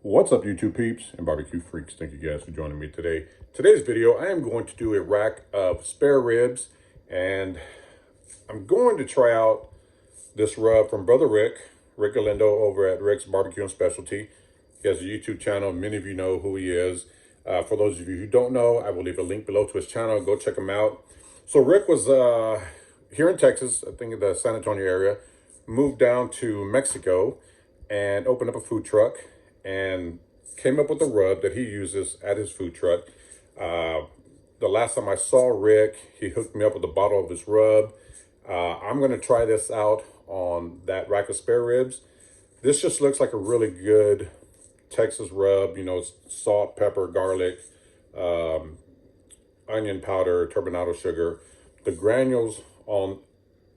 What's up, YouTube peeps and barbecue freaks? Thank you guys for joining me today. Today's video, I am going to do a rack of spare ribs, and I'm going to try out this rub from Brother Rick Galindo over at Rick's Barbecue and Specialty. He has a YouTube channel. Many of you know who he is. For those of you who don't know, I will leave a link below to his channel. Go check him out. So Rick was here in Texas, I think in the San Antonio area, moved down to Mexico and opened up a food truck and came up with a rub that he uses at his food truck. The last time I saw Rick, he hooked me up with a bottle of his rub. I'm going to try this out on that rack of spare ribs. This just looks like a really good Texas rub, you know, salt, pepper, garlic, onion powder, turbinado sugar. The granules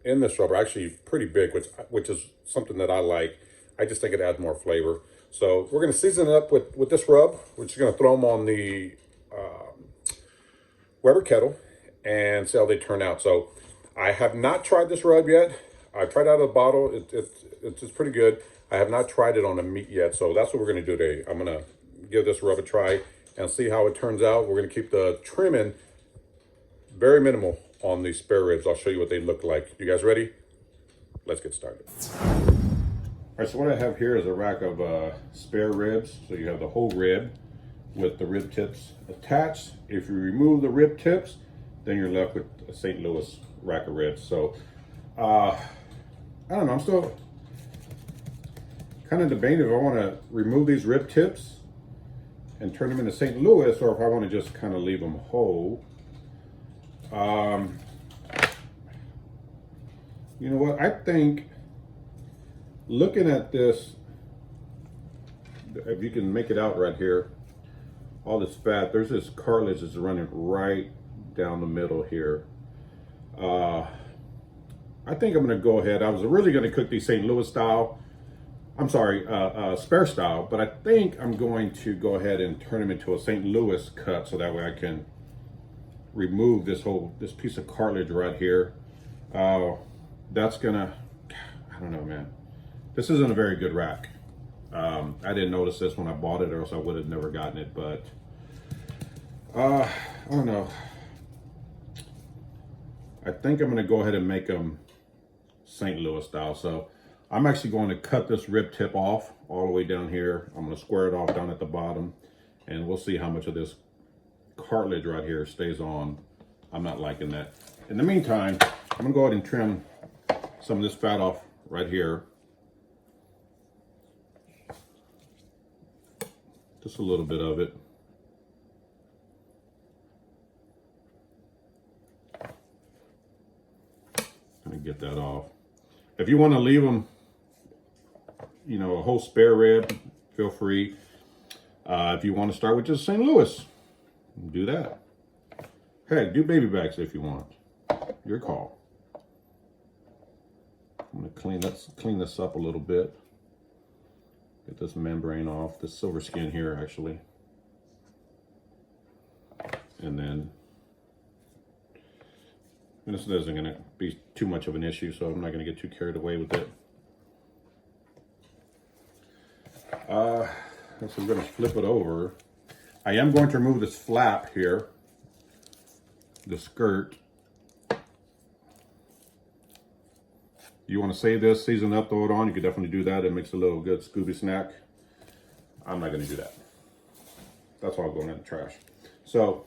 in this rub are actually pretty big, which is something that I like. I just think it adds more flavor. So we're going to season it up with this rub. We're just going to throw them on the Weber kettle and see how they turn out. So I have not tried this rub yet. I tried out of the bottle. It's pretty good. I have not tried it on a meat yet. So that's what we're going to do today. I'm going to give this rub a try and see how it turns out. We're going to keep the trimming very minimal on these spare ribs. I'll show you what they look like. You guys ready? Let's get started. All right, so what I have here is a rack of spare ribs. So you have the whole rib with the rib tips attached. If you remove the rib tips, then you're left with a St. Louis rack of ribs. So I don't know, I'm still kind of debating if I want to remove these rib tips and turn them into St. Louis, or if I want to just kind of leave them whole. You know what, I think looking at this, if you can make it out right here, all this fat, there's this cartilage that's running right down the middle here. I think I'm going to go ahead. I was really going to cook these St. Louis style. I'm sorry, spare style, but I think I'm going to go ahead and turn them into a St. Louis cut, so that way I can remove this piece of cartilage right here. That's gonna, I don't know, man. This isn't a very good rack. I didn't notice this when I bought it, or else I would have never gotten it, but I don't know. I think I'm gonna go ahead and make them St. Louis style. So I'm actually going to cut this rib tip off all the way down here. I'm gonna square it off down at the bottom, and we'll see how much of this cartilage right here stays on. I'm not liking that. In the meantime, I'm gonna go ahead and trim some of this fat off right here. Just a little bit of it. Gonna get that off. If you want to leave them, you know, a whole spare rib, feel free. If you want to start with just St. Louis, do that. Heck, do baby backs if you want. Your call. I'm gonna clean this up a little bit. Get this membrane off, this silver skin here actually. And then, this isn't gonna be too much of an issue, so I'm not gonna get too carried away with it. So I'm gonna flip it over. I am going to remove this flap here, the skirt. You want to save this, season up, throw it on, you could definitely do that. It makes a little good Scooby snack. I'm not going to do that. That's all going in the trash. So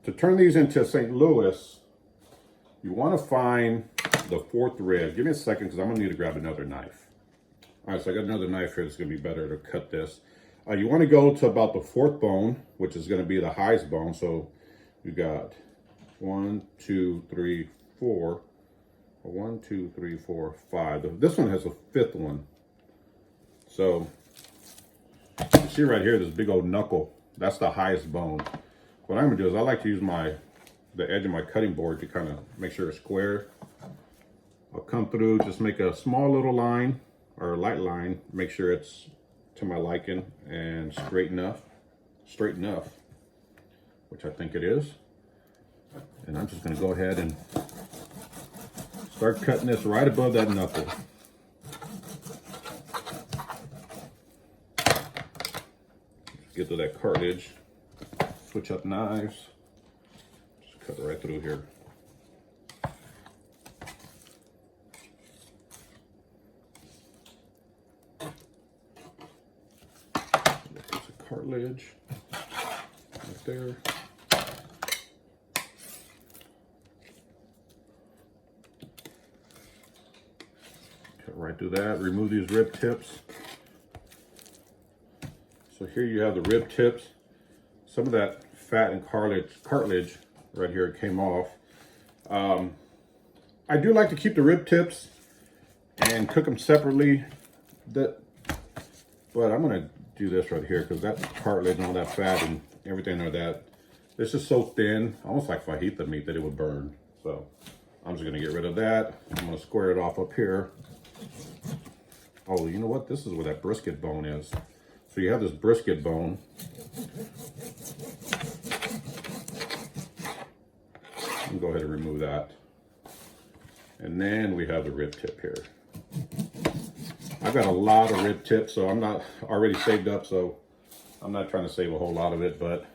to turn these into St. Louis, you want to find the fourth rib. Give me a second, because I'm going to need to grab another knife. All right, so I got another knife here that's going to be better to cut this. You want to go to about the fourth bone, which is going to be the highest bone. So you got 1, 2, 3, 4. 1, 2, 3, 4, 5. This one has a fifth one. So you see right here, this big old knuckle. That's the highest bone. What I'm gonna do is I like to use the edge of my cutting board to kind of make sure it's square. I'll come through, just make a small little line or a light line. Make sure it's to my liking and straight enough, which I think it is. And I'm just gonna go ahead and start cutting this right above that knuckle. get to that cartilage. Switch up knives. Just cut right through here. There's a cartilage right there. Cut right through that. Remove these rib tips. So here you have the rib tips. Some of that fat and cartilage right here came off. I do like to keep the rib tips and cook them separately. But I'm gonna do this right here because that cartilage and all that fat and everything like that, it's just so thin, almost like fajita meat, that it would burn. So I'm just gonna get rid of that. I'm gonna square it off up here. Oh, you know what? This is where that brisket bone is. So you have this brisket bone. I'll go ahead and remove that. And then we have the rib tip here. I've got a lot of rib tips, so I'm not already saved up, so I'm not trying to save a whole lot of it, but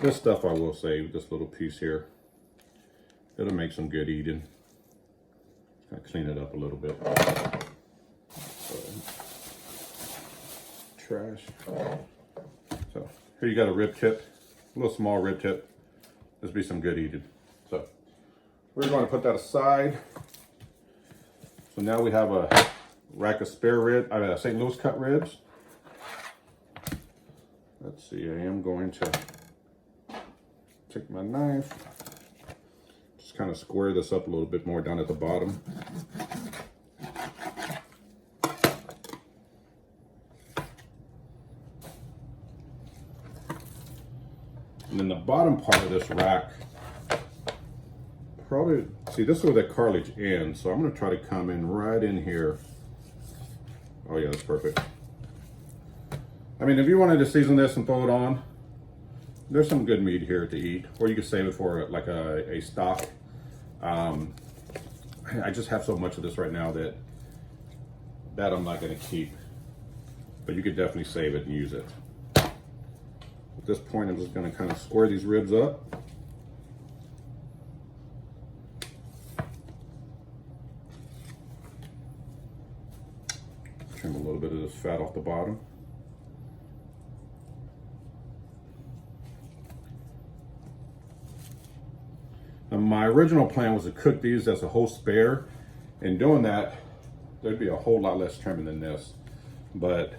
this stuff I will save, this little piece here. It'll make some good eating. I'll clean it up a little bit. Trash. So here you got a rib tip, a little small rib tip. This will be some good eating. So we're going to put that aside. So now we have a rack of spare rib, St. Louis cut ribs. Let's see, I am going to take my knife, just kind of square this up a little bit more down at the bottom. And then the bottom part of this rack, probably, see, this is where that cartilage ends, so I'm going to try to come in right in here. Oh yeah, that's perfect. I mean, if you wanted to season this and throw it on, there's some good meat here to eat, or you could save it for like a stock. I just have so much of this right now that I'm not going to keep, but you could definitely save it and use it. At this point, I'm just going to kind of square these ribs up. Trim a little bit of this fat off the bottom. Now, my original plan was to cook these as a whole spare. In doing that, there'd be a whole lot less trimming than this. But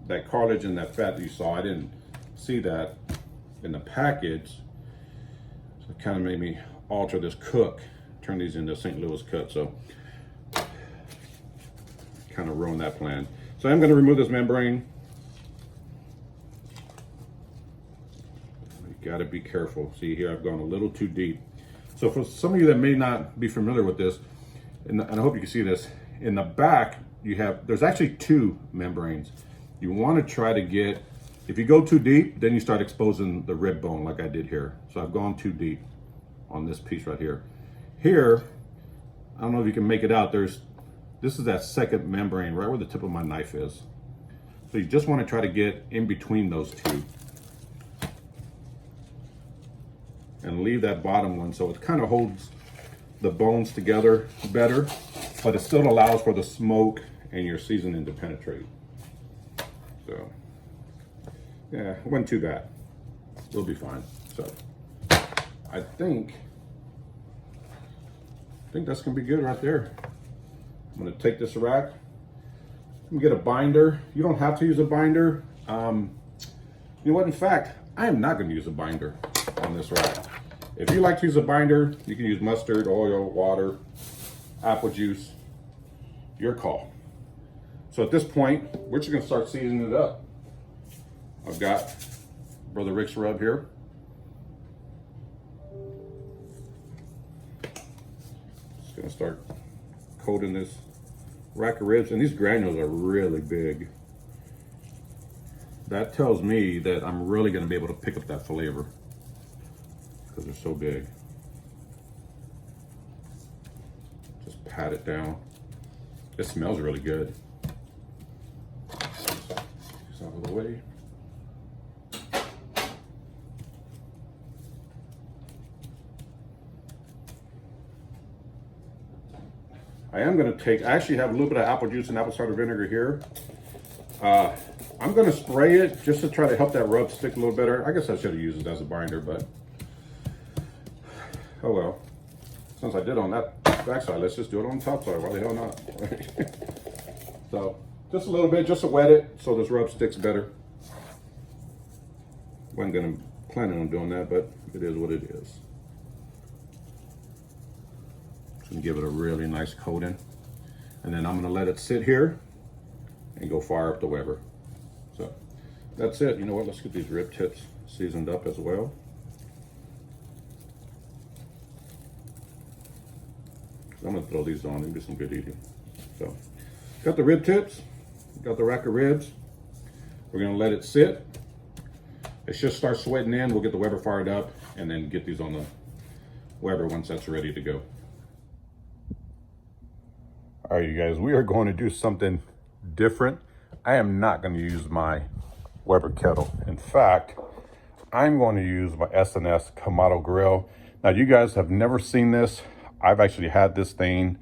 that cartilage and that fat that you saw, I didn't see that in the package. So it kind of made me alter this cook, turn these into St. Louis cut. So kind of ruined that plan. So I'm going to remove this membrane. You got to be careful. See here, I've gone a little too deep. So for some of you that may not be familiar with this, and I hope you can see this, in the back there's actually two membranes. You want to try to get, if you go too deep, then you start exposing the rib bone like I did here. So I've gone too deep on this piece right here. Here, I don't know if you can make it out, this is that second membrane right where the tip of my knife is. So you just want to try to get in between those two and leave that bottom one so it kind of holds the bones together better, but it still allows for the smoke and your seasoning to penetrate. So yeah, it wasn't too bad. We'll be fine. So I think that's gonna be good right there. I'm gonna take this rack, I'm gonna get a binder. You don't have to use a binder. You know what, in fact, I am not gonna use a binder on this rack. If you like to use a binder, you can use mustard, oil, water, apple juice, your call. So at this point, we're just gonna start seasoning it up. I've got Brother Rick's rub here. Just gonna start coating this rack of ribs, and these granules are really big. That tells me that I'm really gonna be able to pick up that flavor because they're so big. Just pat it down. It smells really good. Get this out of the way. I am going to take, I actually have a little bit of apple juice and apple cider vinegar here. I'm going to spray it just to try to help that rub stick a little better. I guess I should have used it as a binder, but oh well. Since I did on that backside, let's just do it on the top side. Why the hell not? So just a little bit, just to wet it so this rub sticks better. Wasn't planning on doing that, but it is what it is. Just gonna give it a really nice coating, and then I'm gonna let it sit here and go fire up the Weber. So that's it. You know what? Let's get these rib tips seasoned up as well. I'm gonna throw these on. It'll be some good eating. So, got the rib tips, got the rack of ribs. We're gonna let it sit. It should start sweating in. We'll get the Weber fired up and then get these on the Weber once that's ready to go. All right, you guys, we are going to do something different. I am not going to use my Weber kettle. In fact, I'm going to use my S&S Kamado grill. Now, you guys have never seen this. I've actually had this thing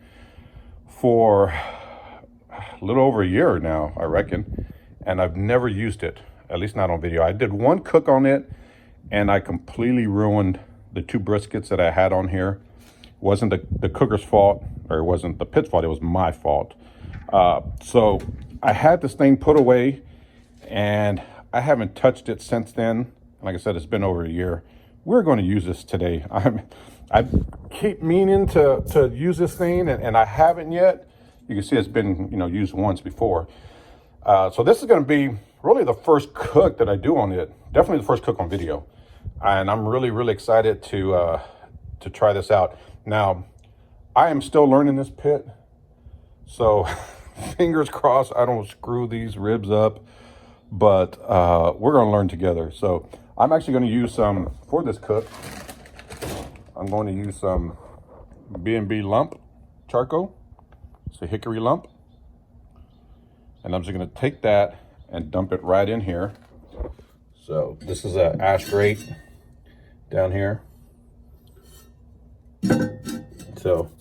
for a little over a year now, I reckon, and I've never used it, at least not on video. I did one cook on it, and I completely ruined the 2 briskets that I had on here. It wasn't the cooker's fault, or it wasn't the pit's fault, it was my fault. So I had this thing put away, and I haven't touched it since then. Like I said, it's been over a year. We're going to use this today. I keep meaning to use this thing, and I haven't yet. You can see it's been, used once before. So this is going to be really the first cook that I do on it. Definitely the first cook on video. And I'm really, really excited to try this out. Now, I am still learning this pit. So fingers crossed I don't screw these ribs up. But we're going to learn together. So I'm actually going to use some, for this cook, I'm going to use some B&B lump charcoal. It's a hickory lump. And I'm just going to take that and dump it right in here. So this is an ash grate down here. So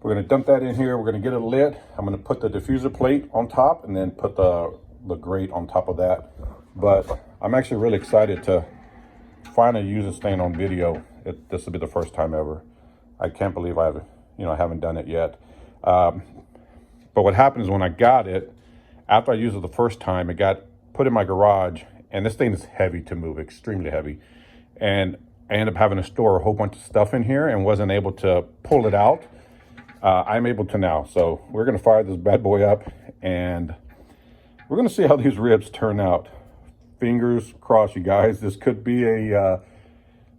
we're going to dump that in here. We're going to get it lit. I'm going to put the diffuser plate on top and then put the grate on top of that. But I'm actually really excited to finally use this thing on video. This will be the first time ever. I can't believe I haven't done it yet. But what happened is when I got it, after I used it the first time, it got put in my garage, and this thing is heavy to move, extremely heavy. And I ended up having to store a whole bunch of stuff in here and wasn't able to pull it out. I'm able to now. So we're gonna fire this bad boy up, and we're gonna see how these ribs turn out. Fingers crossed, you guys. This could be a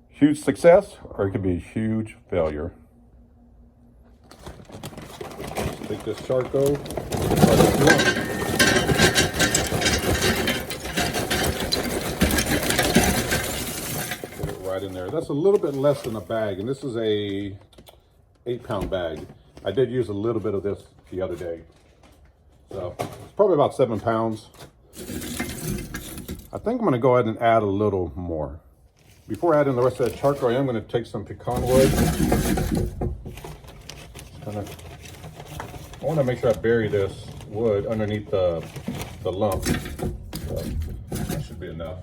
huge success, or it could be a huge failure. Let's take this charcoal. Put it right in there. That's a little bit less than a bag, and this is a 8-pound bag. I did use a little bit of this the other day. So it's probably about 7 pounds. I think I'm gonna go ahead and add a little more. Before adding the rest of that charcoal, I am gonna take some pecan wood. I wanna make sure I bury this wood underneath the lump. So that should be enough.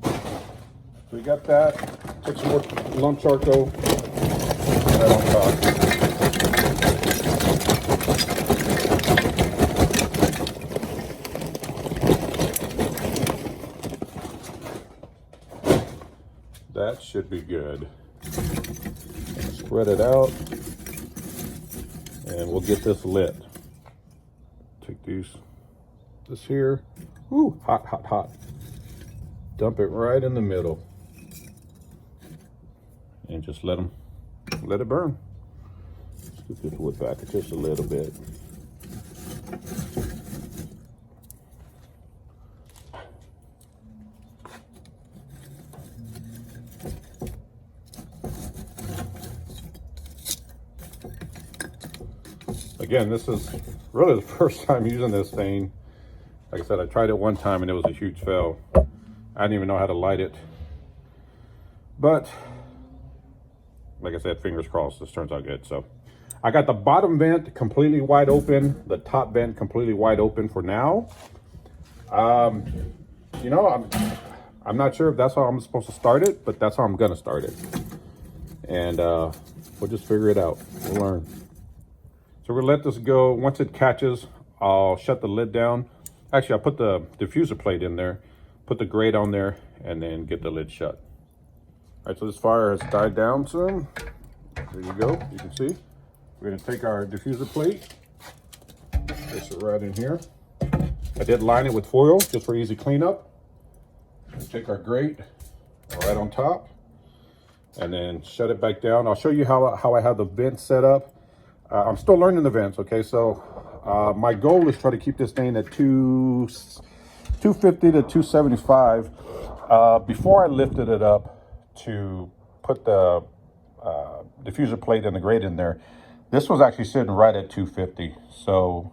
So we got that. Take some more lump charcoal. Put that on top. That should be good. Spread it out, and we'll get this lit. Take this here. Ooh, hot, hot, hot. Dump it right in the middle, and just let it burn. Let's get this wood back just a little bit. Again, this is really the first time using this thing. Like I said, I tried it one time and it was a huge fail. I didn't even know how to light it. But, like I said, fingers crossed, this turns out good. So, I got the bottom vent completely wide open, the top vent completely wide open for now. You know, I'm not sure if that's how I'm supposed to start it, but that's how I'm gonna start it. And we'll just figure it out. We'll learn. So we're gonna let this go. Once it catches, I'll shut the lid down. Actually, I'll put the diffuser plate in there, put the grate on there, and then get the lid shut. All right, so this fire has died down some. There you go, you can see. We're gonna take our diffuser plate, place it right in here. I did line it with foil just for easy cleanup. Take our grate right on top and then shut it back down. I'll show you how I have the vents set up. I'm still learning the vents, okay? So my goal is try to keep this thing at 250 to 275. Before I lifted it up to put the diffuser plate and the grate in there, this was actually sitting right at 250. So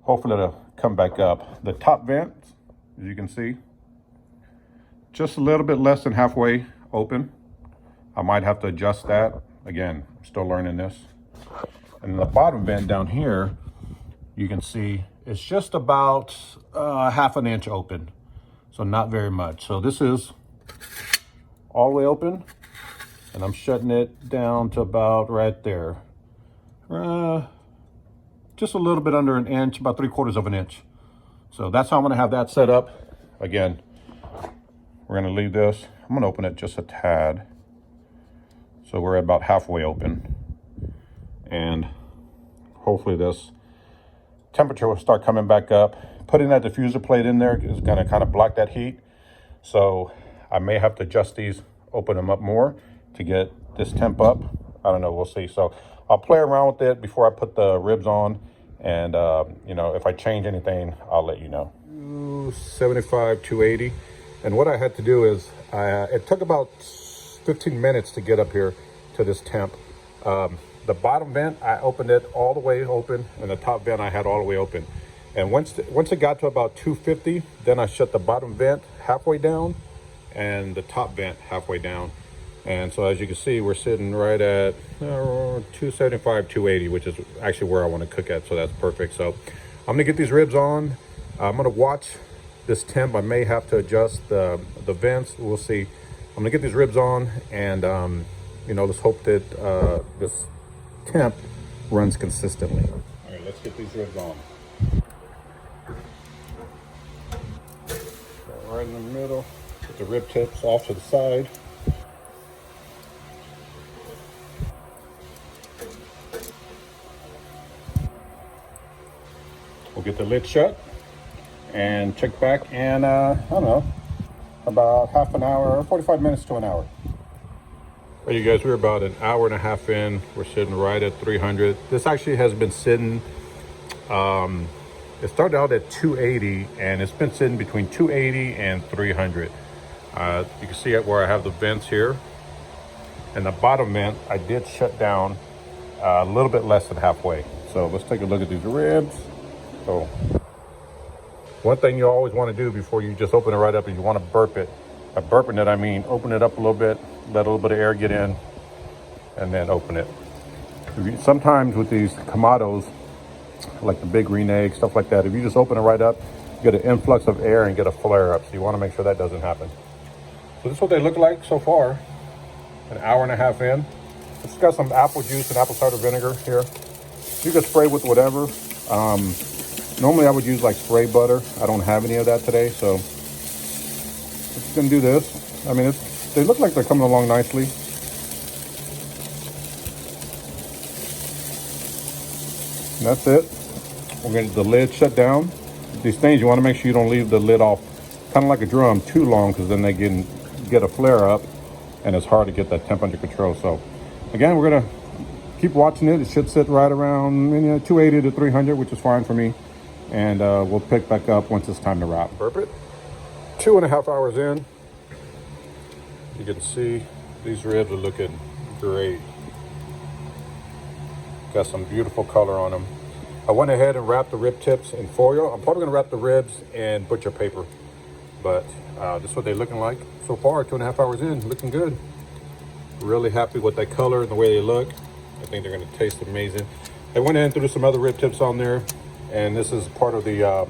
hopefully it'll come back up. The top vent, as you can see, just a little bit less than halfway open. I might have to adjust that. Again, I'm still learning this. And the bottom vent down here, you can see it's just about half an inch open. So not very much. So this is all the way open, and I'm shutting it down to about right there. Just a little bit under an inch, about 3/4 of an inch. So that's how I'm gonna have that set up. Again, we're gonna leave this. I'm gonna open it just a tad. So we're at about halfway open. And hopefully this temperature will start coming back up. Putting that diffuser plate in there is gonna kind of block that heat. So I may have to adjust these, open them up more to get this temp up. I don't know, we'll see. So I'll play around with it before I put the ribs on. And you know, if I change anything, I'll let you know. 275, 280. And what I had to do is, it took about 15 minutes to get up here to this temp. The bottom vent, I opened it all the way open, and the top vent I had all the way open. And once it got to about 250, then I shut the bottom vent halfway down and the top vent halfway down. And so as you can see, we're sitting right at 275, 280, which is actually where I want to cook at. So that's perfect. So I'm gonna get these ribs on. I'm gonna watch this temp. I may have to adjust the vents. We'll see. I'm gonna get these ribs on, and you know, let's hope that this temp runs consistently. All right, let's get these ribs on. Right in the middle. Put the rib tips off to the side. We'll get the lid shut and check back in, I don't know, about half an hour, 45 minutes to an hour. Well, you guys, we're about an hour and a half in. We're sitting right at 300. This actually has been sitting, it started out at 280, and it's been sitting between 280 and 300. You can see it where I have the vents here. And the bottom vent, I did shut down a little bit less than halfway. So let's take a look at these ribs. So one thing you always want to do before you just open it right up is you want to burp it. By burping it, I mean open it up a little bit, let a little bit of air get in, and then open it. Sometimes with these Kamados, like the big green egg, stuff like that, if you just open it right up, you get an influx of air and get a flare up. So you want to make sure that doesn't happen. So this is what they look like so far. An hour and a half in. It's got some apple juice and apple cider vinegar here. You can spray with whatever. Normally I would use like spray butter. I don't have any of that today, so it's gonna do this. I mean, they look like they're coming along nicely. And that's it. We're gonna get the lid shut down. These things, you want to make sure you don't leave the lid off, kind of like a drum, too long, because then they get a flare up, and it's hard to get that temp under control. So again, we're gonna keep watching it. It should sit right around 280 to 300, which is fine for me. And we'll pick back up once it's time to wrap. Perfect. 2.5 hours in. You can see these ribs are looking great. Got some beautiful color on them. I went ahead and wrapped the rib tips in foil. I'm probably gonna wrap the ribs in butcher paper, but this is what they're looking like so far. 2.5 hours in, looking good. Really happy with that color and the way they look. I think they're gonna taste amazing. I went in and threw some other rib tips on there, and this is part of the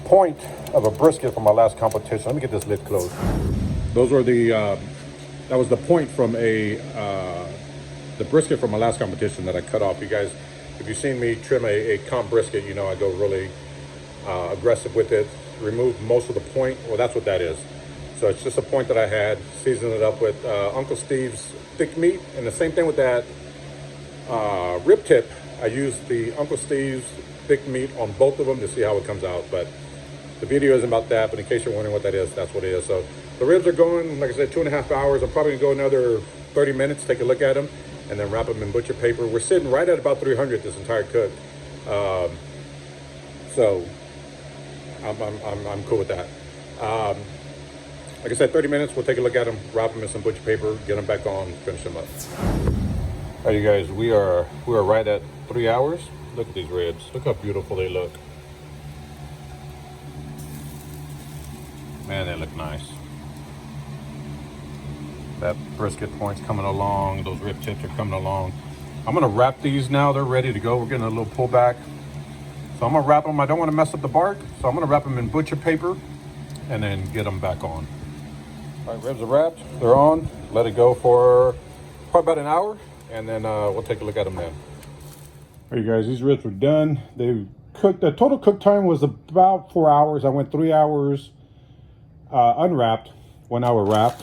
point of a brisket from my last competition. Let me get this lid closed. Those were that was the point from the brisket from my last competition that I cut off. You guys, if you've seen me trim a comp brisket, you know I go really aggressive with it. Remove most of the point. Well, that's what that is. So it's just a point that I had. Season it up with Uncle Steve's thick meat, and the same thing with that rib tip. I used the Uncle Steve's thick meat on both of them to see how it comes out. But the video isn't about that. But in case you're wondering what that is, that's what it is. So the ribs are going, like I said, 2.5 hours. I'm probably gonna go another 30 minutes, take a look at them, and then wrap them in butcher paper. We're sitting right at about 300 this entire cook. So I'm cool with that. Like I said, 30 minutes, we'll take a look at them, wrap them in some butcher paper, get them back on, finish them up. All right, you guys, we are right at 3 hours. Look at these ribs. Look how beautiful they look. Man, they look nice. That brisket point's coming along. Those rib tips are coming along. I'm gonna wrap these now. They're ready to go. We're getting a little pullback. So I'm gonna wrap them. I don't wanna mess up the bark. So I'm gonna wrap them in butcher paper and then get them back on. All right, ribs are wrapped. They're on. Let it go for probably about an hour, and then we'll take a look at them then. All right, you guys, these ribs were done. They cooked. The total cook time was about 4 hours. I went 3 hours unwrapped, 1 hour wrapped.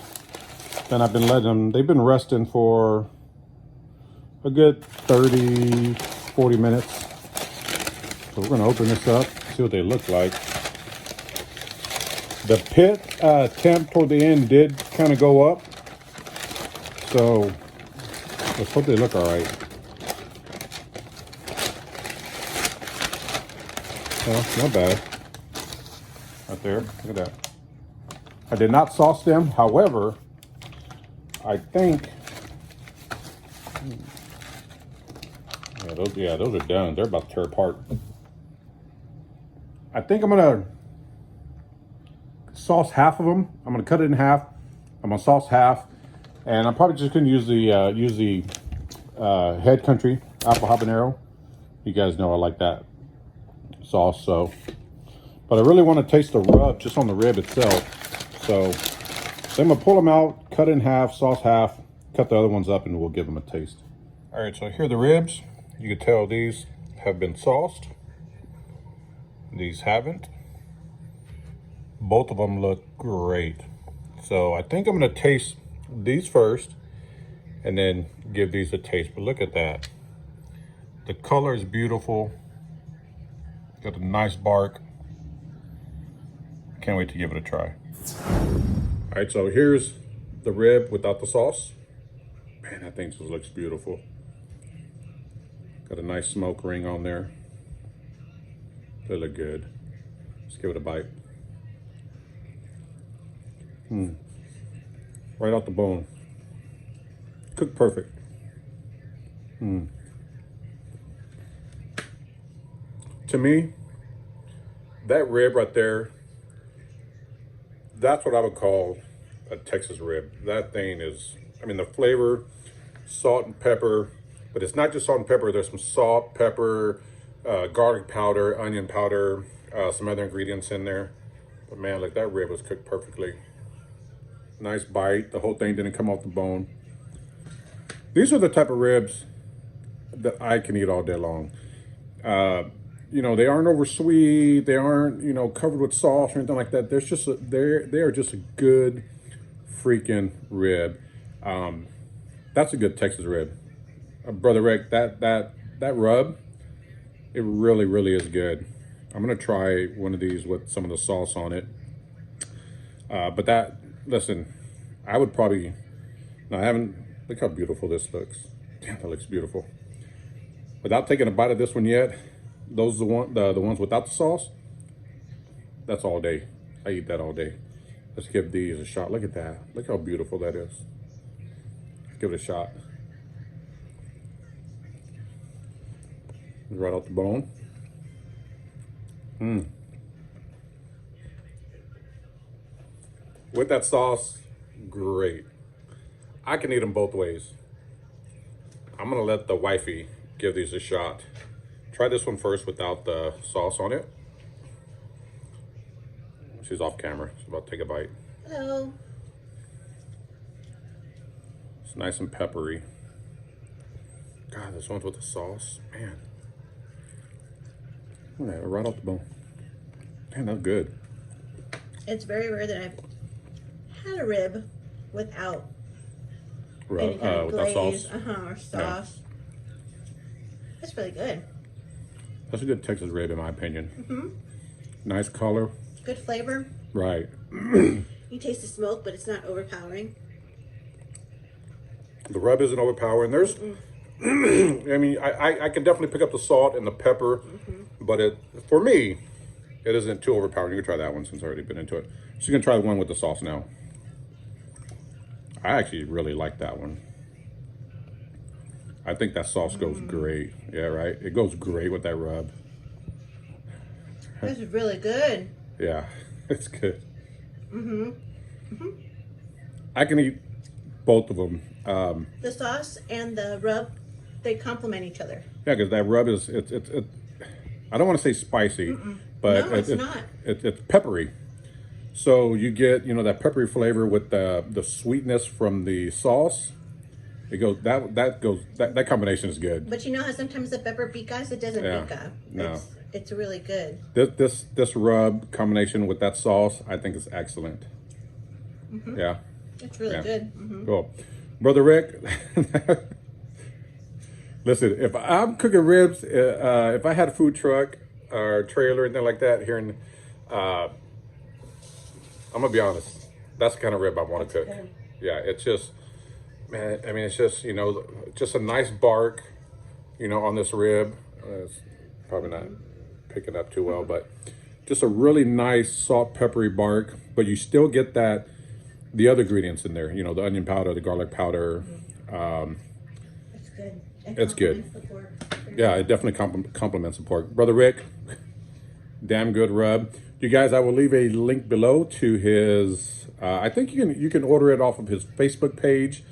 Then I've been letting them. They've been resting for a good 30, 40 minutes. So we're gonna open this up, see what they look like. The pit temp toward the end did kind of go up, so let's hope they look all right. Well, not bad. Right there, look at that. I did not sauce them, however, I think, yeah, those are done. They're about to tear apart. I think I'm gonna sauce half of them. I'm gonna cut it in half. I'm gonna sauce half, and I'm probably just gonna use the Head Country apple habanero. You guys know I like that sauce. So, but I really want to taste the rub just on the rib itself. So I'm gonna pull them out, cut in half, sauce half, cut the other ones up, and we'll give them a taste. All right, so here are the ribs. You can tell these have been sauced. These haven't. Both of them look great. So I think I'm gonna taste these first and then give these a taste. But look at that. The color is beautiful. Got a nice bark. Can't wait to give it a try. All right, so here's the rib without the sauce. Man, I think this looks beautiful. Got a nice smoke ring on there. They look good. Let's give it a bite. Right out the bone. Cooked perfect. To me, that rib right there, that's what I would call a Texas rib. That thing is, I mean, the flavor, salt and pepper, but it's not just salt and pepper. There's some salt, pepper, garlic powder, onion powder, some other ingredients in there. But man, look, that rib was cooked perfectly. Nice bite. The whole thing didn't come off the bone. These are the type of ribs that I can eat all day long. You know, they aren't over sweet. They aren't, you know, covered with sauce or anything like that. There's just they are just a good freaking rib. That's a good Texas rib. Brother Rick, that rub, it really, really is good. I'm gonna try one of these with some of the sauce on it. But that, listen, I would probably, no, I haven't, look how beautiful this looks. Damn, that looks beautiful. Without taking a bite of this one yet, those are the ones without the sauce, that's all day. I eat that all day. Let's give these a shot. Look at that. Look how beautiful that is. Let's give it a shot. Right out the bone. With that sauce, great. I can eat them both ways. I'm gonna let the wifey give these a shot. Try this one first without the sauce on it. She's off camera. She's about to take a bite. Hello. It's nice and peppery. God, this one's with the sauce, man. Look at that, right off the bone. Man, that's good. It's very rare that I've had a rib without any kind of glaze, sauce. or sauce. That's really good. That's a good Texas rib, in my opinion. Mm-hmm. Nice color. Good flavor. Right. You taste the smoke, but it's not overpowering. The rub isn't overpowering. There's, I mean, I can definitely pick up the salt and the pepper, but for me, it isn't too overpowering. You can try that one since I've already been into it. So you can try the one with the sauce now. I actually really like that one. I think that sauce goes great. Yeah, right? It goes great with that rub. This is really good. Yeah, it's good. I can eat both of them. The sauce and the rub, they complement each other. Yeah, because that rub is, I don't want to say spicy, but No, it's not. It's peppery. So you get, you know, that peppery flavor with the sweetness from the sauce. It goes, that combination is good. But you know how sometimes the pepper picas, it doesn't pica. No. It's really good. This rub combination with that sauce, I think is excellent. Yeah. It's really good. Cool. Brother Rick, listen, if I'm cooking ribs, if I had a food truck or trailer, anything like that here in, I'm gonna be honest, that's the kind of rib I want to cook. Good. Yeah, it's just, man, I mean, it's just, you know, just a nice bark, you know, on this rib. It's probably not picking up too well, but just a really nice salt, peppery bark, but you still get that, the other ingredients in there, you know, the onion powder, the garlic powder. It's good. It's good. The pork. Yeah, it definitely complements the pork. Brother Rick, damn good rub. You guys, I will leave a link below to his, I think you can order it off of his Facebook page.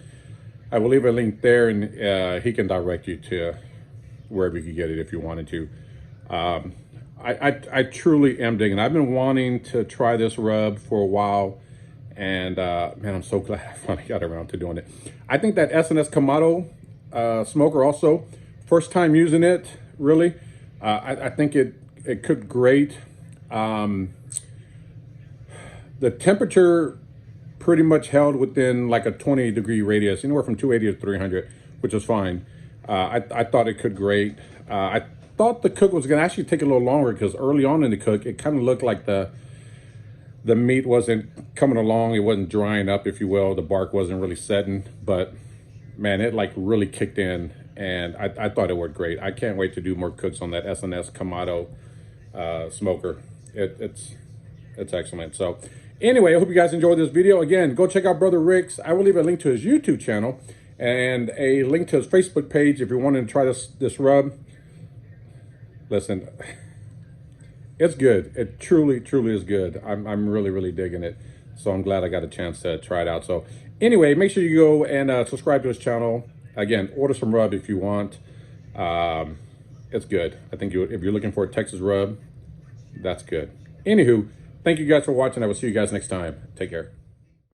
I will leave a link there, and he can direct you to wherever you can get it if you wanted to. I truly am digging. I've been wanting to try this rub for a while, and man, I'm so glad I finally got around to doing it. I think that S&S Kamado smoker also, first time using it, really. I think it cooked great. The temperature pretty much held within like a 20-degree radius, anywhere from 280 to 300, which was fine. I thought it cooked great. I thought the cook was gonna actually take a little longer because early on in the cook, it kind of looked like the meat wasn't coming along. It wasn't drying up, if you will. The bark wasn't really setting, but man, it like really kicked in, and I thought it worked great. I can't wait to do more cooks on that S&S Kamado smoker. It's excellent. So anyway, I hope you guys enjoyed this video. Again, go check out Brother Rick's. I will leave a link to his YouTube channel and a link to his Facebook page if you're wanting to try this rub. Listen, it's good. It truly is good. I'm really digging it. So I'm glad I got a chance to try it out. So anyway, make sure you go and subscribe to his channel. Again, order some rub if you want. It's good. I think if you're looking for a Texas rub, that's good. Anywho, thank you guys for watching. I will see you guys next time. Take care.